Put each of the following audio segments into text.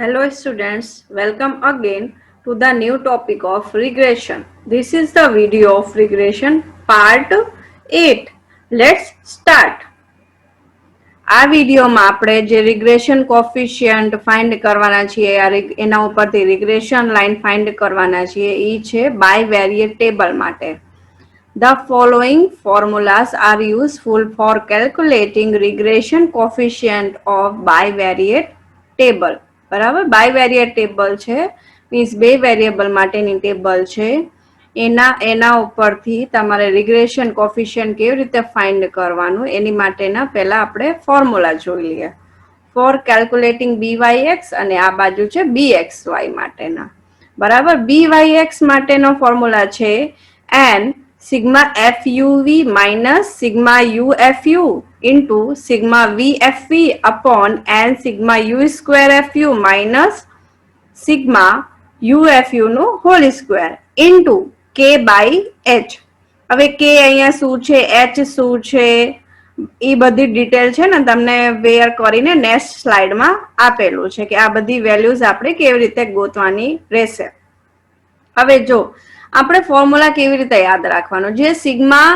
Hello students, welcome again to the new topic of regression. This is the video of regression part 8. Let's start. આ વિડીયોમાં આપણે જે regression coefficient find કરવાના છીએ એના ઉપરથી રિગ્રેશન લાઇન ફાઇન્ડ કરવાના છીએ એ છે બાયવેરિયેટ ટેબલ માટે. The following formulas are useful for calculating regression coefficient of bivariate table. બરાબર, બાયવેરિયેટ ટેબલ છે મીન્સ બે વેરિયેબલ માટેની ટેબલ છે. એના ઉપરથી તમારે રિગ્રેશન કોફિશિયન્ટ કેવી રીતે ફાઇન્ડ કરવાનું એની માટેના પહેલા આપણે ફોર્મ્યુલા જોઈ લઈએ. ફોર કેલ્ક્યુલેટિંગ BYX અને આ બાજુ છે BXY માટેના. બરાબર, BYX માટેનો ફોર્મ્યુલા છે n sigma FUV minus sigma UFU into sigma VFV upon n sigma U square FU minus sigma UFU નું whole square into K by H. હવે K અહીંયા શું છે, H શું છે એ બધી ડિટેલ છે ને તમને વેર કરીને નેક્સ્ટ સ્લાઇડમાં આપેલું છે કે આ બધી વેલ્યુઝ આપણે કેવી રીતે ગોતવાની રહેશે. હવે જો આપણે ફોર્મ્યુલા કેવી રીતે યાદ રાખવાનો, જે સિગ્મા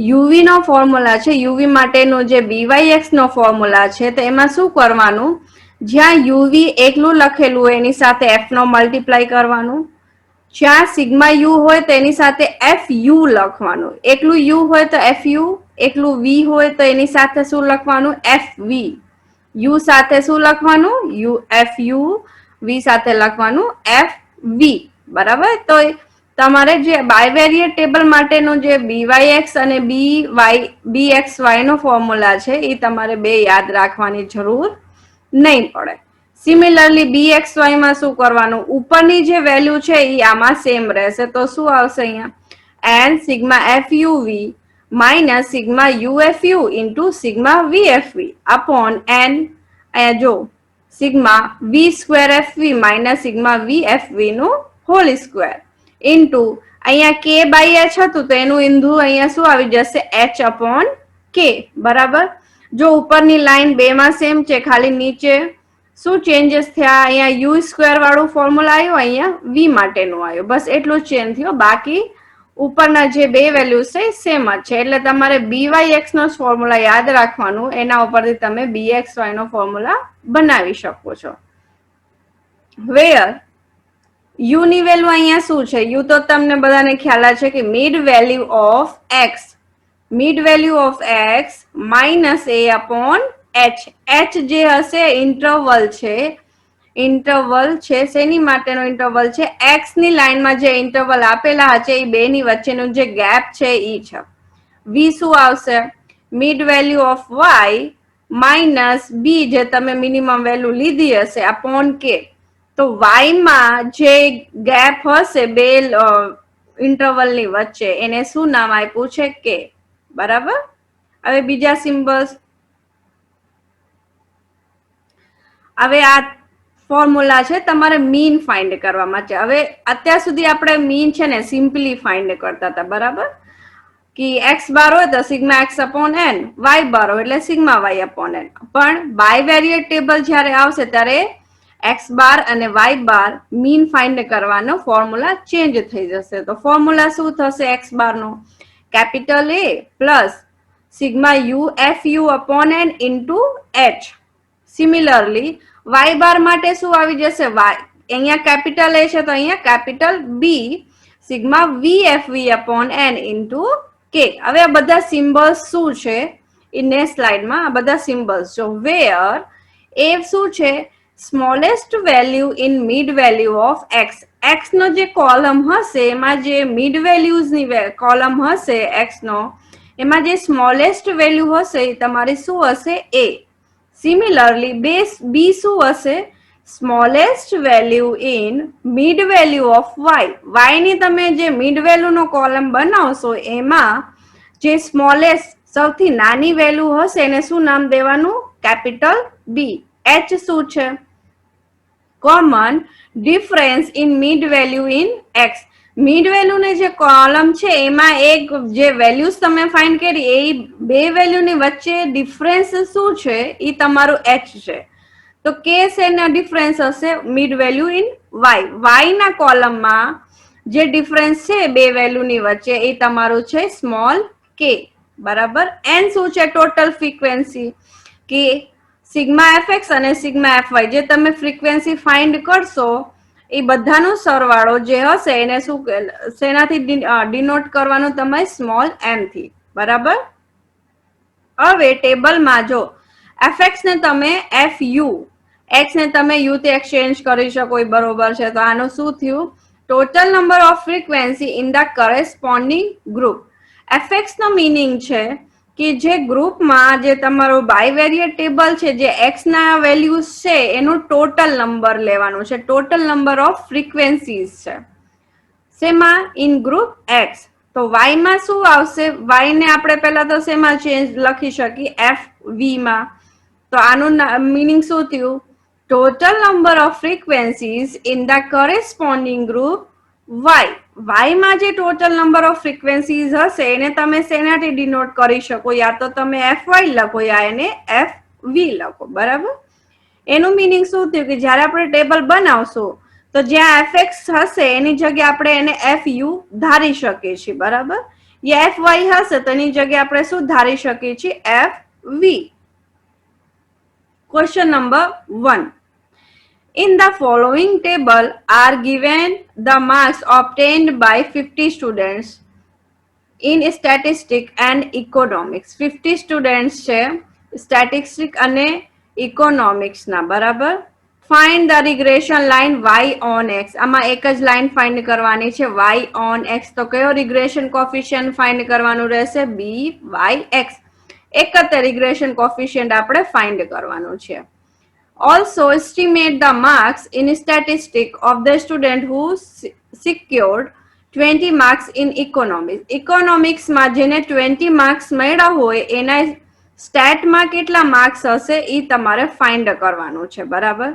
યુવી નો ફોર્મ્યુલા છે, યુવી માટેનો જે BYX નો ફોર્મ્યુલા છે તો એમાં શું કરવાનું, જ્યાં યુવી એકલું લખેલું હોય એની સાથે F નો મલ્ટીપ્લાય કરવાનું, જ્યાં સિગ્મા યુ હોય તો એની સાથે FU લખવાનું, એકલું યુ હોય તો FU, એકલું V હોય તો એની સાથે શું લખવાનું FV, યુ સાથે શું લખવાનું FU, V સાથે લખવાનું FV. બરાબર, તો તમારે જે બાયવેરિયેટ ટેબલ માટેનો જે BYX અને BXY નો ફોર્મ્યુલા છે એ તમારે બે યાદ રાખવાની જરૂર નહીં પડે. સિમિલરલી BXY માં શું કરવાનું, ઉપરની જે વેલ્યુ છે એ આમાં સેમ રહેશે. તો શું આવશે અહીંયા n sigma FUV minus sigma UFU into sigma VFV upon n જો sigma V square FV minus sigma VFV નું હોલ સ્ક્વેર ઇન્ટુ અહીંયા K બાય H હતું તો એનું ઈંધું અહીંયા શું આવી જશે H અપોન K. બરાબર, જો ઉપરની લાઈન બે માં સેમ છે, ખાલી નીચે શું ચેન્જીસ થયા, અહીંયા U સ્ક્વેર વાળું ફોર્મ્યુલા આવ્યું, અહીંયા V માટેનું આવ્યું, બસ એટલું જ ચેન્જ થયો. બાકી ઉપરના જે બે વેલ્યુઝ છે સેમ જ છે. એટલે તમારે BYX નો ફોર્મ્યુલા યાદ રાખવાનું, એના ઉપરથી તમે BXY નો ફોર્મ્યુલા બનાવી શકો છો. વેર યુ ની વેલ્યુ અહીંયા શું છે, યુ તો તમને બધાને ખ્યાલ છે કે mid value of x, mid value of x minus A upon H. H જે હશે ઇન્ટરવલ છે, ઇન્ટરવલ છે શેની માટેનો ઇન્ટરવલ છે, એક્સ ની લાઈનમાં જે ઇન્ટરવલ આપેલા છે એ બે ની વચ્ચેનું જે ગેપ છે ઈ છે. વી શું આવશે, mid value of Y minus B જે તમે મિનિમમ વેલ્યુ લીધી હશે અપોન કે. તો વાય માં જે ગેપ હશે બે ઇન્ટરવલ ની વચ્ચે એને શું નામ આપ્યું છે કે. બરાબર, હવે બીજા સિમ્બલ્સ. હવે આ ફોર્મ્યુલા છે તમારે મીન ફાઇન્ડ કરવામાં છે. હવે અત્યાર સુધી આપણે મીન છે ને સિમ્પલી ફાઇન્ડ કરતા હતા. બરાબર, કે એક્સ બાર હોય તો sigma X upon N, Y bar હોય એટલે સિગ્મા વાય અપોન એન. પણ બાયવેરિયેટ ટેબલ જયારે આવશે ત્યારે એક્સ બાર અને વાય બાર મીન ફાઇન્ડ કરવાનો ફોર્મ્યુલા ચેન્જ થઈ જશે. તો ફોર્મ્યુલા શું થશે એક્સ બાર નો, capital A plus sigma U F U upon N into H. Similarly Y bar માટે શું આવી જશે, વાય અહીંયા કેપિટલ એ છે તો અહીંયા capital B sigma V F V upon N into K. હવે આ બધા સિમ્બલ્સ શું છે એ નેક્સ્ટ સ્લાઇડમાં આ બધા સિમ્બલ્સ જો. વેર એ શું છે, smallest value in mid value of X. X નો જે કોલમ હશે એમાં જે મિડ વેલ્યુઝ ની કોલમ હશે એક્સ નો, એમાં જે સ્મોલેસ્ટ વેલ્યુ હશે એ તમારી શું હશે એ. સિમિલરલી બી શું હશે, smallest value in mid value of Y. Y ની તમે જે મિડ વેલ્યુ નો કોલમ બનાવશો એમાં જે સ્મોલેસ્ટ સૌથી નાની વેલ્યુ હશે એને શું નામ દેવાનું, કેપિટલ બી. એચ શું છે, common difference in mid value in x. Mid value ને જે કોલમ છે એમાં એક જે વેલ્યુઝ તમે ફાઇન્ડ કરી એ બે વેલ્યુ ની વચ્ચે ડિફરન્સ શું છે એ તમારું એચ છે. તો તો કે શેનો ડિફરન્સ હશે? Mid value in Y. Y ના કોલમમાં જે ડિફરન્સ છે બે વેલ્યુની વચ્ચે એ તમારું છે સ્મોલ કે. બરાબર. એન શું છે? ટોટલ ફ્રીક્વન્સી કે સિગ્મા એફએક્સ અને સિગ્મા એફવાય જે તમે ફ્રીક્વન્સી ફાઇન્ડ કરશો એ બધાનો સરવાળો જે હશે એને શું શેનાથી ડિનોટ કરવાનું? તમે સ્મોલ એમ થી. બરાબર. હવે ટેબલમાં જો એફએક્સ ને તમે એફ યુ, એક્સ ને તમે યુ થી એક્સચેન્જ કરી શકો, બરોબર છે. તો આનું શું થયું? Total number of frequency in the corresponding group. FX નો મીનિંગ છે કે જે ગ્રુપમાં જે તમારો બાયવેરિયેટ ટેબલ છે, જે એક્સ ના વેલ્યુઝ છે એનું ટોટલ નંબર લેવાનું છે. ટોટલ નંબર ઓફ ફ્રીક્વન્સીઝ છે શેમાં? In group x. તો વાય માં શું આવશે? વાય ને આપણે પહેલા તો શેમાં ચેન્જ લખી શકીએ? એફ વી માં. તો આનું મીનિંગ શું થયું? Total number of frequencies in the corresponding group Y. Y માં જે ટોટલ નંબર ઓફ ફ્રીક્વન્સીઝ હશે એને તમે શેનાથી ડિનોટ કરી શકો? યા તો તમે એફ વાય લખો યા એને એફ વી લખો. બરાબર. એનું મીનિંગ શું થયું? કે જયારે આપણે ટેબલ બનાવશું તો જ્યાં એફએક્સ હશે એની જગ્યાએ આપણે એને એફ યુ ધારી શકીએ છીએ. બરાબર. એફ વાય હશે તો એની જગ્યાએ આપણે શું ધારી શકીએ છીએ? F V. Question number 1. In the following table are given the marks obtained by 50 students in statistics and economics. 50 students છે સ્ટેટિસ્ટિક અને ઇકોનોમિક્સ ના. બરાબર. Find the regression line y on x. આમાં એક જ લાઇન ફાઇન્ડ કરવાની છે y on x. તો કયો રિગ્રેશન કોફિશિયન્ટ ફાઇન્ડ કરવાનું રહેશે? by(x). એક જ રિગ્રેશન કોફિશિયન્ટ આપણે ફાઇન્ડ કરવાનું છે. Also estimate the marks in statistics of the student who secured 20 marks in economics. Economics માં જેને 20 માર્ક્સ મળ્યા હોય એના સ્ટેટમાં કેટલા માર્ક્સ હશે એ તમારે ફાઇન્ડ કરવાનું છે. બરાબર.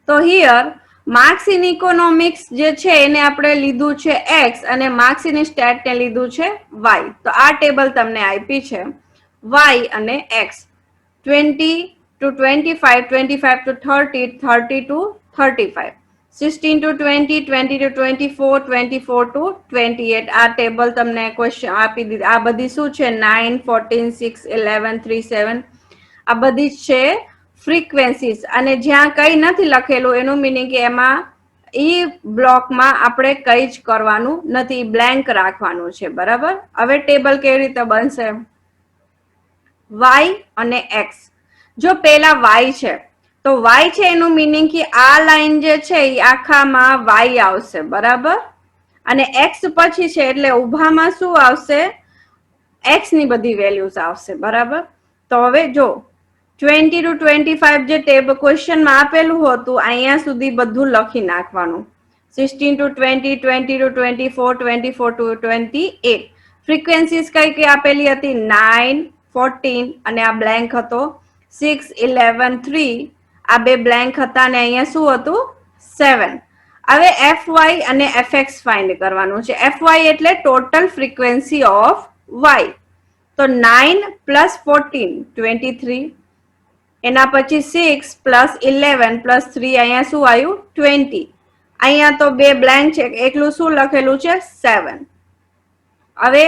તો હિયર માર્ક્સ ઇન ઇકોનોમિક્સ જે છે એને આપણે લીધું છે એક્સ અને માર્ક્સ ઇન સ્ટેટ ને લીધું છે વાય. તો આ ટેબલ તમને આપી છે વાય અને x. 20 to 25, 25 to 30, 30 to 35, 16 to 20, 20 to 24, 24 to 28. આ ટેબલ તમને ક્વેશ્ચન આપી દીધી. આ બધી શું છે? 9, 14, 6, 11, 3, 7 આ બધી છે ફ્રીક્વન્સીઝ. અને જ્યાં કઈ નથી લખેલું એનું મીનિંગ કે એમાં ઈ બ્લોકમાં આપણે કઈ જ કરવાનું નથી, બ્લેન્ક રાખવાનું છે. બરાબર. હવે ટેબલ કેવી રીતે બનશે? વાય અને એક્સ. જો પેલા વાય છે તો વાય છે એનું મીનિંગ કે આ લાઈન જે છે એ આખામાં વાય આવશે. બરાબર. અને એક્સ પછી છે એટલે ઉભામાં શું આવશે? એક્સ ની બધી વેલ્યુઝ આવશે. બરાબર. તો હવે જો 20 to 25 જે ટેબલ ક્વેશ્ચનમાં આપેલું હતું અહીંયા સુધી બધું લખી નાખવાનું. 16 to 20, 20 to 24, 24 to 28. ફ્રીક્વન્સીઝ કઈ કઈ આપેલી હતી? 9, 14 અને આ બ્લેન્ક હતો 6, 11, 3. આ બે બ્લેન્ક હતા અને અહીંયા શું હતું? 7. હવે એફ વાય અને એફએક્સ ફાઇન્ડ કરવાનું છે. એફ વાય એટલે ટોટલ ફ્રીક્વન્સી ઓફ વાય. તો 9 plus 14, 23. એના પછી 6 plus 11 plus 3 અહીંયા શું આવ્યું? 20. અહીંયા તો બે બ્લેન્ક છે, એકલું શું લખેલું છે? 7. હવે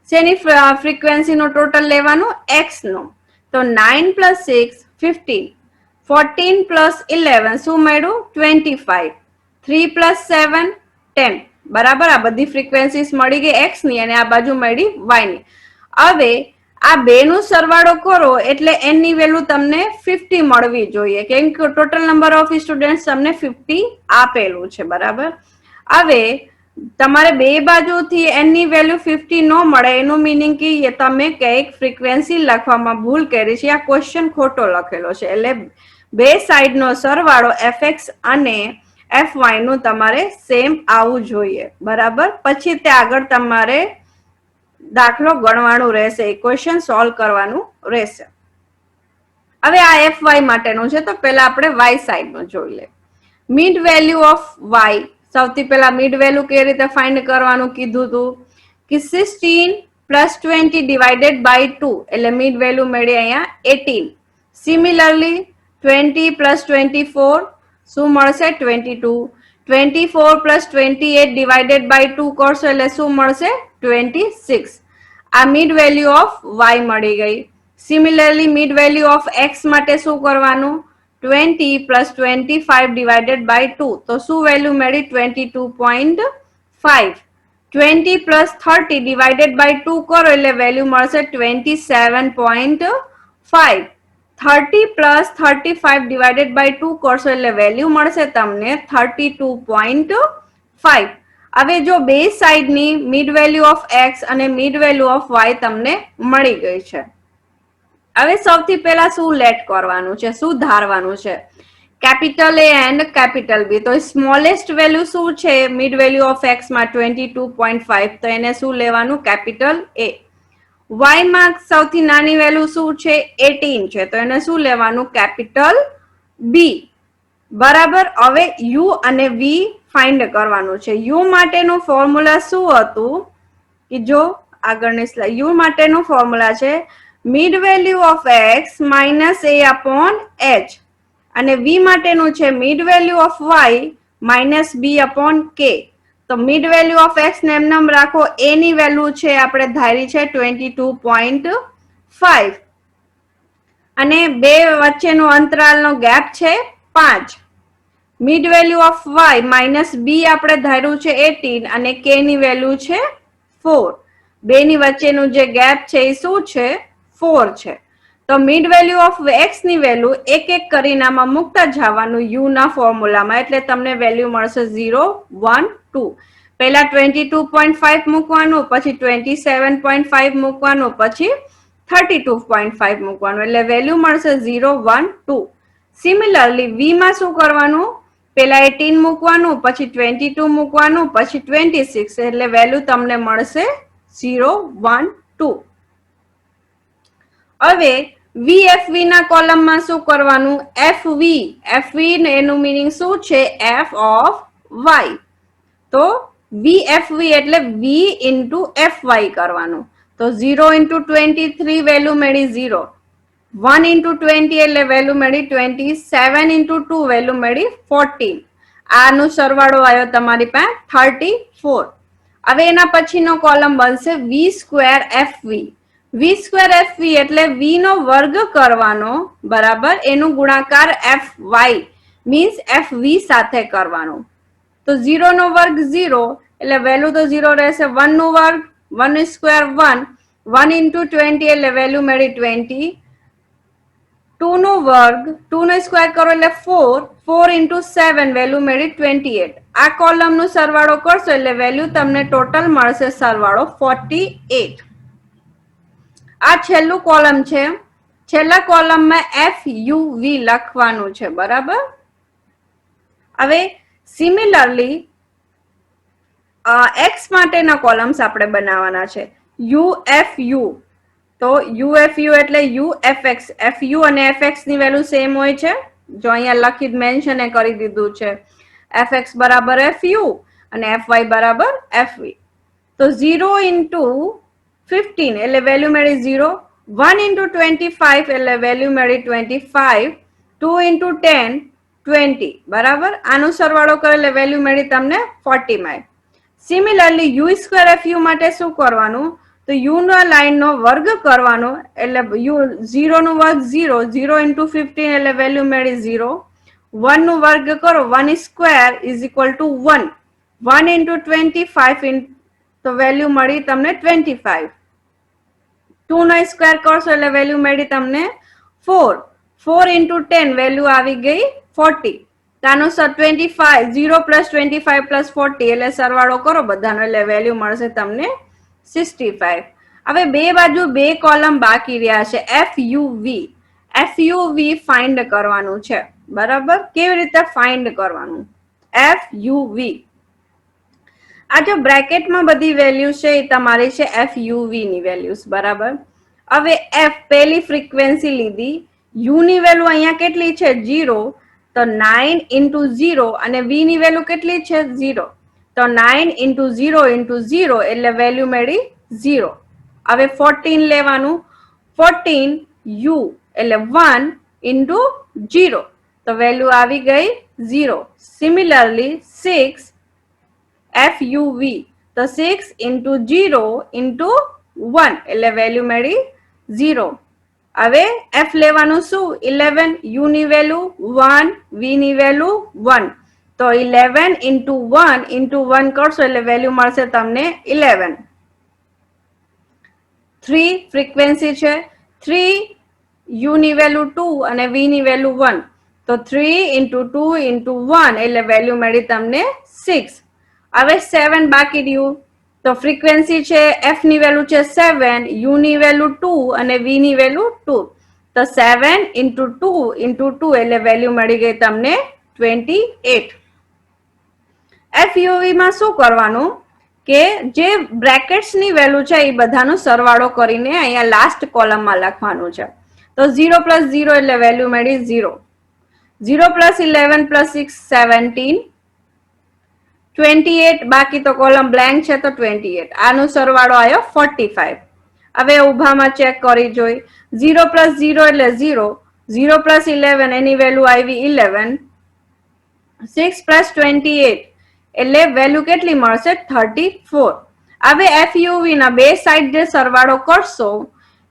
શેની ફ્રીક્વન્સી નો ટોટલ લેવાનું? એક્સ નો. તો 9 plus 6, 15. 14 plus 11 શું મળ્યું? 25. 3 plus 7, 10. બરાબર. આ બધી ફ્રીક્વન્સીઝ મળી ગઈ એક્સ ની અને આ બાજુ મળી વાય ની. હવે આ બે નું સરવાળો કરો એટલે એની વેલ્યુ તમને 50 મળવી જોઈએ, કેમ કે ટોટલ નંબર ઓફ સ્ટુડન્ટ તમને 50 આપેલું છે. બરાબર. હવે તમારે બે બાજુથી એની વેલ્યુ 50 ન મળે એનું મીનિંગ કે તમે કઈક ફ્રીક્વન્સી લખવામાં ભૂલ કરી છે, આ ક્વેશ્ચન ખોટો લખેલો છે. એટલે બે સાઈડ નો સરવાળો એફએક્સ અને એફ વાય નું તમારે સેમ આવવું જોઈએ. બરાબર. પછી તે આગળ તમારે દાખલો ગણવાનું રહેશે, ઇક્વેશન સોલ્વ કરવાનું રહેશે. હવે આ એફ વાય માટેનું છે તો પહેલા આપણે વાય સાઈડ નું જોઈ લે. Mid value of Y. સૌથી પહેલા મિડ વેલ્યુ કેવી રીતે ફાઇન્ડ કરવાનું કીધું હતું કે 16 plus 20 divided by 2 એટલે મિડ વેલ્યુ મળી અહીંયા 18. સિમિલરલી 20 + 24 શું મળશે 22. 24 + 28 ડિવાઇડેડ બાય 2 કરશો એટલે શું મળશે 26. આ મિડ વેલ્યુ ઓફ y મળી ગઈ. Similarly mid value of x માટે શું કરવાનું 20 + 25 ડિવાઇડેડ બાય 2 તો શું વેલ્યુ મળી 22.5. 20 + 30 ડિવાઇડેડ બાય 2 કરો એટલે વેલ્યુ મળશે 27.5. 30 + 35 ડિવાઇડેડ બાય 2 કરશો એટલે વેલ્યુ મળશે તમને 32.5. હવે જો બે સાઈડની મિડ વેલ્યુ ઓફ x અને મિડ વેલ્યુ ઓફ y તમને મળી ગઈ છે. હવે સૌથી પહેલા શું લેટ કરવાનું છે શું ધારવાનું છે capital A and capital B. તો સ્મોલેસ્ટ વેલ્યુ શું છે મિડ વેલ્યુ ઓફ x માં 22.5 તો એને શું લેવાનું કેપિટલ A. y માં સૌથી નાની વેલ્યુ શું છે 18 છે તો એને શું લેવાનું કેપિટલ B. બરાબર. હવે u અને v ફાઇન્ડ કરવાનું છે. u માટેનું ફોર્મ્યુલા શું હતું કે જો આગળની સ્લાઇડ u માટેનું ફોર્મ્યુલા છે mid value of x minus a upon h અને v માટેનું છે mid value of y minus b upon k. તો મિડ વેલ્યુ ઓફ x ને એમનેમ રાખો. a ની વેલ્યુ છે આપણે ધારી છે 22.5 અને બે વચ્ચેનો અંતરાલનો ગેપ છે 5. Mid value of y minus b આપણે ધાર્યું છે 18 અને k ની વેલ્યુ છે 4. બે ની વચ્ચેનું જે ગેપ છે એ શું છે 4 છે. તો મિડ વેલ્યુ ઓફ x ની વેલ્યુ એક એક કરીને આમાં મૂકતા જવાનું u ના ફોર્મ્યુલામાં એટલે તમને વેલ્યુ મળશે 0 1 2. પહેલા 22.5 મૂકવાનું પછી 27.5 મૂકવાનું પછી 32.5 મૂકવાનું એટલે વેલ્યુ મળશે 0 1 2. સિમિલરલી v માં શું કરવાનું પહેલા 18 મૂકવાનું પછી 22 મૂકવાનું પછી 26 એટલે વેલ્યુ તમને મળશે 0 1 2. હવે VFV ના કોલમમાં શું કરવાનું FV એનું મીનિંગ શું છે f ઓફ y. તો VFV એટલે v into fy કરવાનું. તો 0 into 23 વેલ્યુ મળી 0. 1 into 20 એટલે વેલ્યુ મળી 20. 7 into 2 વેલ્યુ મળી 14. આનો સરવાળો આવ્યો તમારી પાસે 34. હવે એના પછીનો કોલમ બનશે V²FV. V²FV એટલે v નો વર્ગ કરવાનો બરાબર એનું ગુણાકાર fy મીન્સ fv સાથે કરવાનો. તો 0 નો વર્ગ 0 એટલે વેલ્યુ તો 0 રહેશે. 1 નો વર્ગ 1 સ્ક્વેર 1. 1 into 20 એટલે વેલ્યુ મળી 20. 2 નો વર્ગ 2 નો સ્ક્વેર કરો એટલે 4. 4 into 7 વેલ્યુ મળી 28. આ કોલમ નો સરવાળો કરશો એટલે વેલ્યુ તમને ટોટલ મળશે સરવાળો 48. આ છેલ્લું કોલમ છે. છેલ્લા કોલમમાં FUV લખવાનું છે બરાબર. હવે સિમિલરલી x માટેના કોલમ્સ આપણે બનાવવાના છે UFU. તો UFU એટલે UFX. FU અને FX ની વેલ્યુ સેમ હોય છે. જો અહીંયા લખી મેન્શન કરી દીધું છે FX બરાબર FU અને FY બરાબર FV. તો 0 into 15 એટલે વેલ્યુ મળી 0. 1 into 25 એટલે વેલ્યુ મળી 25. 2 into 10 20 બરાબર. આનો સરવાળો કરે એટલે વેલ્યુ મળી તમને 40. સિમિલરલી U²FU માટે શું કરવાનું તો u ના લાઈન નો વર્ગ કરવાનો એટલે 0 નો વર્ગ 0. 0 into 15 એટલે વેલ્યુ મળી 0. 1 નો વર્ગ કરો 1 square is equal two 1. 1 into 25 તો વેલ્યુ મળી તમને 25. 2 નો સ્ક્વેર કરશો એટલે વેલ્યુ મળી તમને 4. 4 into 10 વેલ્યુ આવી ગઈ 40. તાનો 25 0 plus 25 plus 40 એટલે સરવાળો કરો બધાનો એટલે વેલ્યુ મળશે તમને 65. હવે બે બાજુ બે કોલમ બાકી રહ્યા છે FUV. FUV ફાઇન્ડ કરવાનું છે બરાબર. કેવી રીતે ફાઇન્ડ કરવાનું FUV. આ જો બ્રેકેટમાં બધી વેલ્યુ છે એ તમારી છે FUV ની વેલ્યુઝ બરાબર. હવે F પહેલી ફ્રીક્વન્સી લીધી. U ની વેલ્યુ અહીંયા કેટલી છે 0. તો 9 into 0 અને V ની વેલ્યુ કેટલી છે 0. તો 9 into 0 into 0 એટલે વેલ્યુ મળી 0. હવે 14 લેવાનું. 14 U એટલે 1 into 0. તો વેલ્યુ આવી ગઈ 0. સિમિલરલી 6 FUV, તો 6 into 0 into 1 એટલે વેલ્યુ મળી 0. હવે F લેવાનું શું? 11. U ની વેલ્યુ 1, V ની વેલ્યુ 1. તો 11 into 1 into 1 કરશો એટલે વેલ્યુ મળશે તમને 11. 3 ફ્રીક્વન્સી છે. 3 U ની વેલ્યુ 2 અને V ની વેલ્યુ 1. તો 3 into 2 into 1 એટલે વેલ્યુ મળી તમને 6. હવે 7 બાકી રહ્યું. તો ફ્રીક્વન્સી છે F ની વેલ્યુ છે 7, U ની વેલ્યુ 2 અને V ની વેલ્યુ 2. તો 7 into 2 into 2 એટલે વેલ્યુ મળી ગઈ તમને 28. FUV માં શું કરવાનું કે જે બ્રેકેટ્સ ની વેલ્યુ છે એ બધાનો સરવાળો કરીને અહીંયા લાસ્ટ કોલમમાં લખવાનું છે. તો 0 plus 0 એટલે વેલ્યુ મળી 0. 0 plus 11 plus 6 17. 28 બાકી તો કોલમ બ્લેન્ક છે તો 28. આનો સરવાળો આવ્યો 45. હવે ઉભામાં ચેક કરી જોઈ. 0 plus 0 એટલે 0. 0 plus 11 એની વેલ્યુ આવી 11. 6 plus 28 એટલે વેલ્યુ કેટલી મળશે? 34. હવે FUV ના બે સાઈડ જે સરવાળો કરશો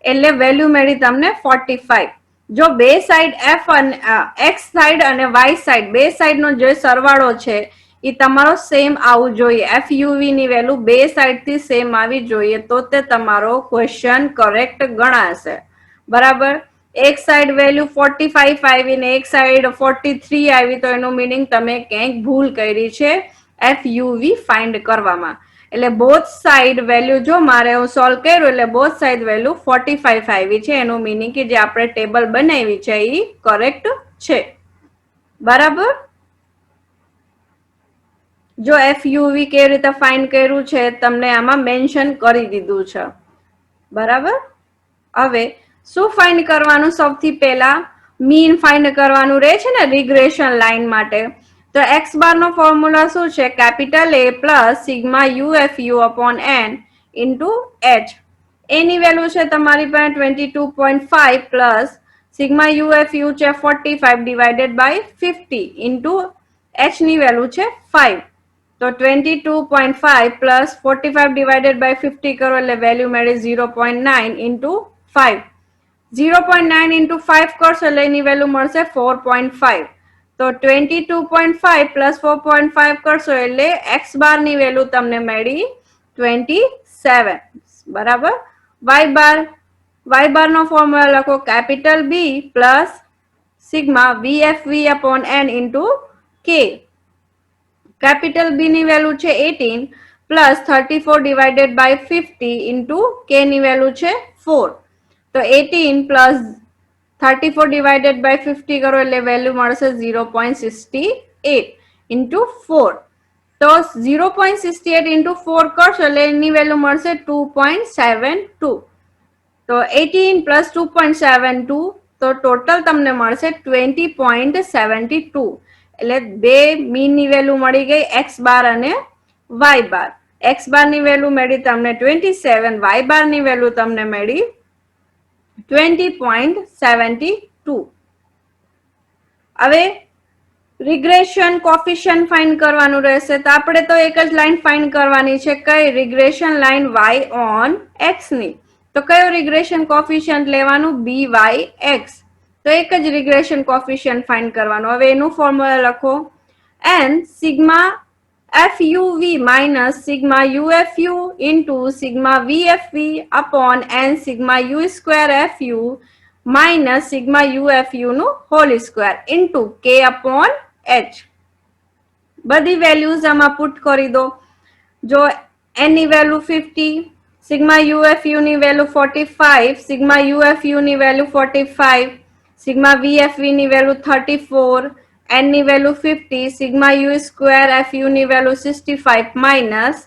એટલે વેલ્યુ મળી તમને 45. જો બે સાઈડ F અને X સાઈડ અને Y સાઈડ બે સાઈડ નો જે સરવાળો છે એ તમારો સેમ આવવું જોઈએ. FUV ની વેલ્યુ બે સાઈડ થી સેમ આવી જોઈએ તો તે તમારો ક્વેશ્ચન કરેક્ટ ગણાશે. બરાબર. એક સાઈડ વેલ્યુ 45 આવી ને એક સાઈડ 43 આવી તો એનું મીનિંગ તમે ક્યાંક ભૂલ કરી છે FUV ફાઇન્ડ કરવામાં. એટલે બોથ સાઈડ વેલ્યુ જો મારે હું સોલ્વ કર્યું એટલે બોથ સાઈડ વેલ્યુ 45 આવી છે. એનું મીનિંગ કે જે આપણે ટેબલ બનાવી છે એ કરેક્ટ છે. બરાબર. જો FUV કેવી રીતે ફાઇન્ડ કર્યું છે તમને આમાં મેન્શન કરી દીધું છે. બરાબર. હવે શું ફાઇન્ડ કરવાનું? સૌથી પહેલા મીન ફાઇન્ડ કરવાનું રહે છે ને રિગ્રેશન લાઈન માટે. તો X બાર નો ફોર્મ્યુલા શું છે? Capital A plus sigma UFU upon N into H. Any value છે તમારી પાસે 22.5 પ્લસ સિગ્મા UFU છે 45 ડિવાઇડેડ બાય 50 ઇન્ટુ H ની વેલ્યુ છે 5. તો 22.5 પ્લસ 45 ડિવાઇડેડ બાય 50 કરો એટલે વેલ્યુ મળે 0.9 ઇન્ટુ 5. 0.9 ઇન્ટુ 5 કરશો એટલે એની વેલ્યુ મળશે 4.5. તો 22.5 પ્લસ 4.5 કરશો એટલે X બાર ની વેલ્યુ તમને મળી 27. બરાબર. Y બાર નો ફોર્મ્યુલા લખો capital B plus sigma VFV upon N into K. Capital B ની વેલ્યુ છે 18 plus 34 divided by 50 into K ની વેલ્યુ છે 4. તો 18 પ્લસ 34 ડિવાઇડેડ બાય 50 કરો એટલે વેલ્યુ મળશે 0.68 ઇન્ટુ 4. તો 0.68 ઇન્ટુ 4 કરશો એટલે એની વેલ્યુ મળશે 2.72. તો 18 પ્લસ 2.72 તો ટોટલ તમને મળશે 20.72. એટલે બે મીન ની વેલ્યુ મળી ગઈ X બાર અને Y બાર. X બાર ની વેલ્યુ મળી તમને 27, Y બાર ની વેલ્યુ તમને મળી 20.72. હવે રિગ્રેશન કોફિશિયન્ટ ફાઇન્ડ કરવાનું રહેશે. તો આપણે તો એક જ લાઈન ફાઇન્ડ કરવાની છે. કઈ? Regression line Y on X ની. તો કયો રિગ્રેશન કોફિશિયન્ટ લેવાનું? BYX. તો એક જ રિગ્રેશન કોફિશિયન્ટ ફાઇન્ડ કરવાનું. હવે એનું ફોર્મ્યુલા લખો n sigma FUV minus sigma UFU into sigma VFV upon n sigma U square FU minus sigma UFU નું whole square into K upon H. બધી વેલ્યુઝ આમાં પુટ કરી દો. જો n ની વેલ્યુ 50, સિગ્મા UFU ની value 45, sigma UFU ની value 45, sigma VFV ની વેલ્યુ 34, n ની value 50, sigma U square FU ની વેલ્યુ 65 માઇનસ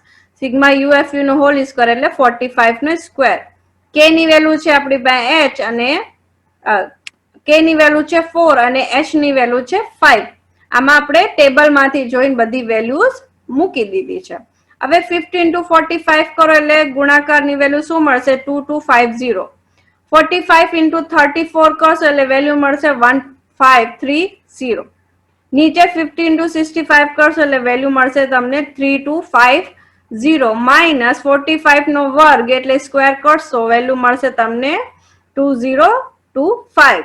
સિગ્મા UFU નો હોલ સ્ક્વેર એટલે 45 નો સ્ક્વેર. K ની વેલ્યુ છે આપણી પાસે H અને K ની વેલ્યુ છે 4 અને H ની વેલ્યુ છે 5. આમાં આપણે ટેબલ માંથી જોઈને બધી વેલ્યુઝ મૂકી દીધી છે. હવે 50 into 45 કરો એટલે ગુણાકારની વેલ્યુ શું મળશે? 2250. 45 into 34 કરશો એટલે વેલ્યુ મળશે 1530. નીચે 50 into 65 કરશો એટલે વેલ્યુ મળશે તમને 3250 માઇનસ 45 નો વર્ગ એટલે સ્ક્વેર કરશો વેલ્યુ મળશે તમને 2025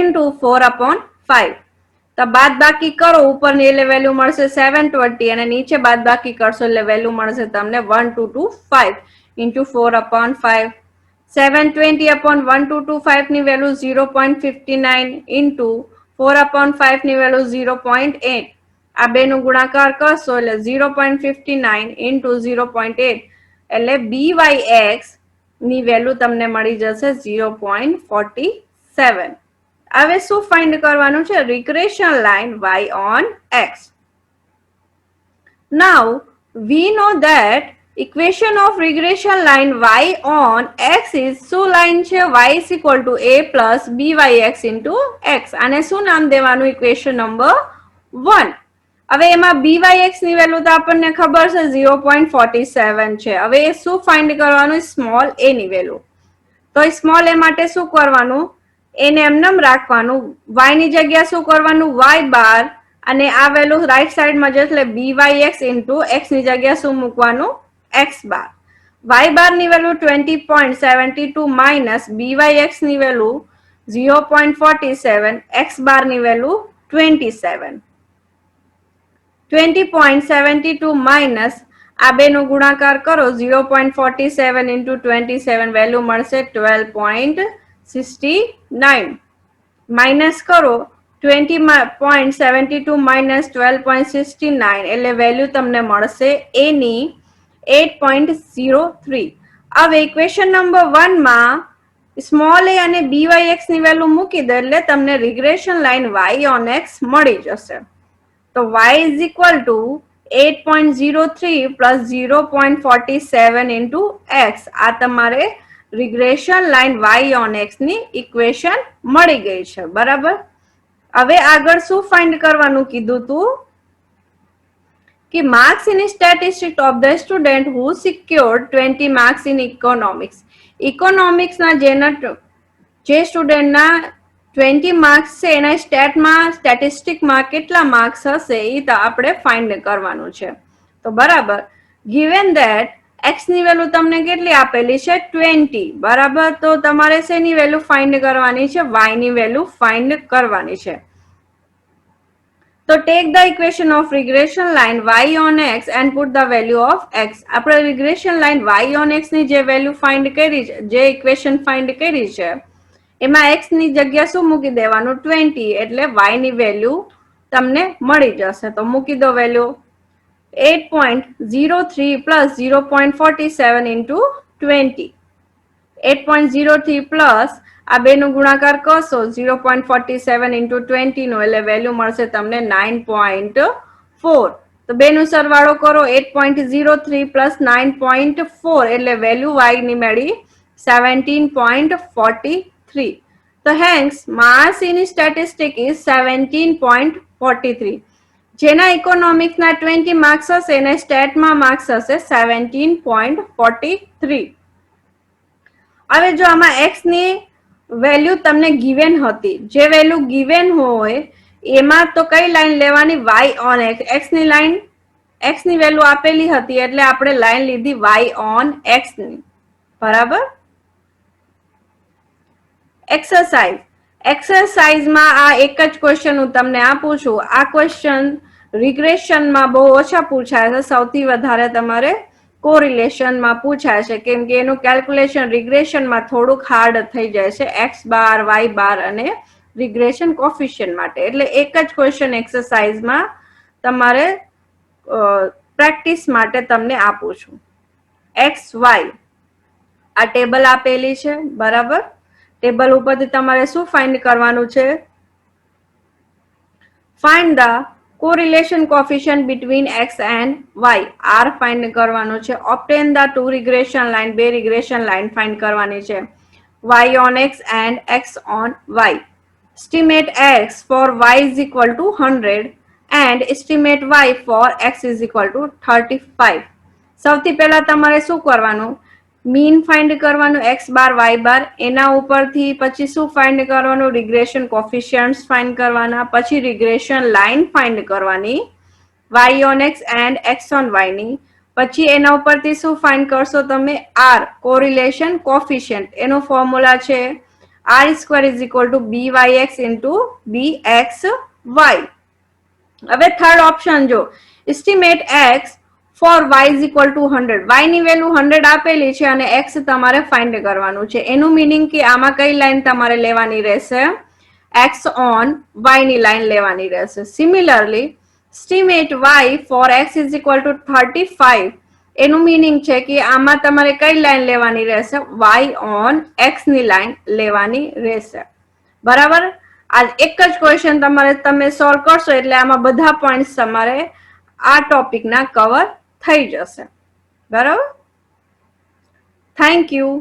into 4/5. તો બાદ બાકી કરો ઉપરની એટલે વેલ્યુ મળશે 720 અને નીચે બાદ બાકી કરશો એટલે વેલ્યુ મળશે તમને 1225 into 4/5. 720/1225 ની વેલ્યુ 0.59 into 4/5 ની વેલ્યુ 0.8. આ બે નું ગુણાકાર કરશો એટલે 0.59 into 0.8 એટલે BYX ની વેલ્યુ તમને મળી જશે 0.47. હવે શું ફાઇન્ડ કરવાનું છે? Regression line y on x. Now we know that equation of regression line y on x is શું લાઈન છે? y is equal to a plus byx into x. આને શું નામ દેવાનું? Equation number 1. હવે એમાં byx ની વેલ્યુ તો આપણને ખબર છે 0.47 છે. હવે એ શું ફાઇન્ડ કરવાનું? સ્મોલ a ની વેલ્યુ. તો સ્મોલ a માટે શું કરવાનું? એને એમનેમ રાખવાનું. y ની જગ્યા શું કરવાનું? y બાર અને આ વેલ્યુ રાઈટ સાઈડ માં જશે એટલે byx into x ની જગ્યા શું મૂકવાનું? x બાર. y બાર ની વેલ્યુ 20.72 માઇનસ byx ની વેલ્યુ 0.47, x બાર ની વેલ્યુ 27. 20.72 માઇનસ આ બે નો ગુણાકાર કરો 0.47 into 27 વેલ્યુ મળશે 12.69. માઇનસ કરો 20.72 માઇનસ 12.69 એટલે વેલ્યુ તમને મળશે a ની 8.03. હવે ઇક્વેશન નંબર 1 માં સ્મોલ a અને byx ની વેલ્યુ મૂકી દે એટલે તમને regression line y on x મળી જશે. તો y is equal to 8.03 plus 0.47 into x. આ તમારે regression line y on x ની ઇક્વેશન મળી ગઈ છે. બરાબર. હવે આગળ શું ફાઇન્ડ કરવાનું કીધું તું? કે marks in statistics of the student who secured 20 marks in economics. Economics ના જે સ્ટુડન્ટના 20 માર્ક્સ છે એના સ્ટેટિસ્ટિકમાં કેટલા માર્ક્સ હશે એ તો આપણે ફાઇન્ડ કરવાનું છે. તો બરાબર. given that x ની વેલ્યુ તમને કેટલી આપેલી છે? 20. બરાબર. તો તમારે શેની વેલ્યુ ફાઇન્ડ કરવાની છે? y ની વેલ્યુ ફાઇન્ડ કરવાની છે. તો take the equation of regression line y on x and put the value of x. આપણે regression line y on x ની જે વેલ્યુ ફાઇન્ડ કરી છે, જે ઇક્વેશન ફાઇન્ડ કરી છે એમાં x ની જગ્યા શું મૂકી દેવાનું? 20 એટલે y ની વેલ્યુ તમને મળી જશે. તો મૂકી દો વેલ્યુ 8.03 plus 0.47 into 20. 8.03 plus આ બે નું ગુણાકાર કરશો 0.47 into 20 નો એટલે વેલ્યુ મળશે તમને 9.4. તો બે નું સરવાળો કરો 8.03 plus 9.4 એટલે વેલ્યુ y ની મળી 17.43. તો hence mass in statistic is 17.43. જેના ઇકોનોમિક્સ ના 20 માર્ક્સ હશે એના સ્ટેટમાં માર્ક્સ હશે 17.43. હવે જો આમાં x ની વેલ્યુ તમને ગિવન હતી, જે વેલ્યુ ગિવન હોય એમાં તો કઈ લાઈન લેવાની? y on x. x ની વેલ્યુ આપેલી હતી એટલે આપણે લાઈન લીધી y on x ની. બરાબર. એક્સરસાઇઝમાં આ એક જ ક્વેશ્ચન હું તમને આપું છું. આ ક્વેશ્ચન રિગ્રેશનમાં બહુ ઓછા પૂછાય છે, સૌથી વધારે તમારે કોરિલેશનમાં પૂછાય છે, કેમ કે એનું કેલ્ક્યુલેશન રિગ્રેશનમાં થોડુંક હાર્ડ થઈ જાય છે, એક્સ બાર, વાય બાર અને રિગ્રેશન કોફિશિયન્ટ માટે. એટલે એક જ ક્વેશ્ચન એક્સરસાઇઝમાં તમારે પ્રેક્ટિસ માટે તમને આપું છું. એક્સ વાય આ ટેબલ આપેલી છે. બરાબર. ટેબલ ઉપરથી તમારે શું ફાઇન્ડ કરવાનું છે? Find the correlation coefficient between x and y. r find કરવાનું છે. ઓબ્ટેન ધ ટુ રિગ્રેશન લાઇન. બે રિગ્રેશન લાઇન ફાઇન્ડ કરવાની છે. y on x and x on y. Estimate x for y is equal to 100 and estimate y for x is equal to 35. સૌથી પહેલા તમારે શું કરવાનું? મીન ફાઇન્ડ કરવાનું x બાર y બાર, એના ઉપરથી પછી શું ફાઇન્ડ કરવાનું, રિગ્રેશન કોફિશિયન્ટ્સ ફાઇન્ડ કરવાના, પછી રિગ્રેશન લાઇન ફાઇન્ડ કરવાની y on x and x on y ની, પછી એના ઉપરથી શું ફાઇન્ડ કરશો તમે, r કોરિલેશન કોફિશિયન્ટ, એનો ફોર્મ્યુલા છે r square is equal to byx into bxy. હવે થર્ડ ઓપ્શન જો, estimate x for y is equal to 100, y ની વેલ્યુ 100 આપેલી છે અને x તમારે ફાઇન્ડ કરવાનું છે. એનું મીનિંગ કે આમાં કઈ લાઈન તમારે લેવાની રહેશે, x on y ની લાઈન લેવાની રહેશે. Similarly estimate y for x is equal to 35, એનું મીનિંગ છે કે આમાં તમારે કઈ લાઈન લેવાની રહેશે, y on x ની લાઈન લેવાની રહેશે. બરાબર, આજ એક જ ક્વેશ્ચન તમે સોલ્વ કરશો એટલે આમાં બધા પોઈન્ટ્સ તમારે આ ટોપિકના કવર થઈ જશે. બરાબર, થેન્ક યુ.